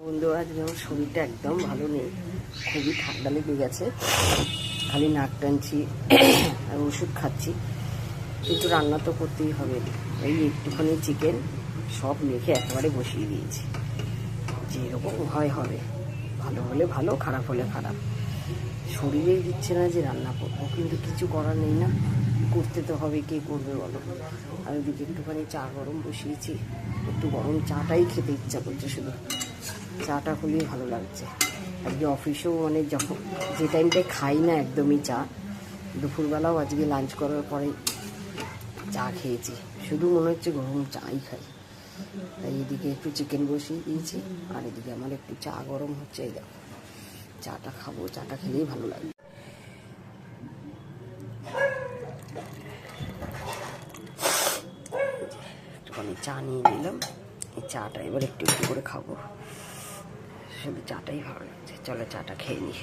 বন্ধুরা, আজকে আমার শরীরটা একদম ভালো নেই, খুবই ঠান্ডা লেগে গেছে, খালি নাক টানছি আর ওষুধ খাচ্ছি, কিন্তু রান্না তো করতেই হবে। এই একটুখানি চিকেন সব মেখে একেবারে বসিয়ে দিয়েছি, যেরকম হয় হবে, ভালো হলে ভালো, খারাপ হলে খারাপ। শরীরে দিচ্ছে না যে রান্না করবো, কিন্তু কিছু করার নেই না, করতে তো হবে, কে করবে বলো। আর ওদিকে একটুখানি চা গরম বসিয়েছি, একটু গরম চাটাই খেতে ইচ্ছা করছে, শুধু চাটা খুবই ভালো লাগছে। আজকে অফিসেও মানে যখন যে টাইমটায় খাই না একদমই চা, দুপুরবেলাও আজকে লাঞ্চ করার পরে চা খেয়েছি, শুধু মনে হচ্ছে গরম চাই খাই। তাই এদিকে একটু চিকেন বসিয়ে দিয়েছি, আর এদিকে আমার একটু চা গরম হচ্ছে। এই দেখো, চাটা খাবো, চাটা খেলেই ভালো লাগবে। একটুখানি চা নিয়ে নিলাম, এই চাটা এবার একটু একটু করে খাবো, শুধু চাটাই ভালো লাগছে। চলো চাটা খেয়ে নিই।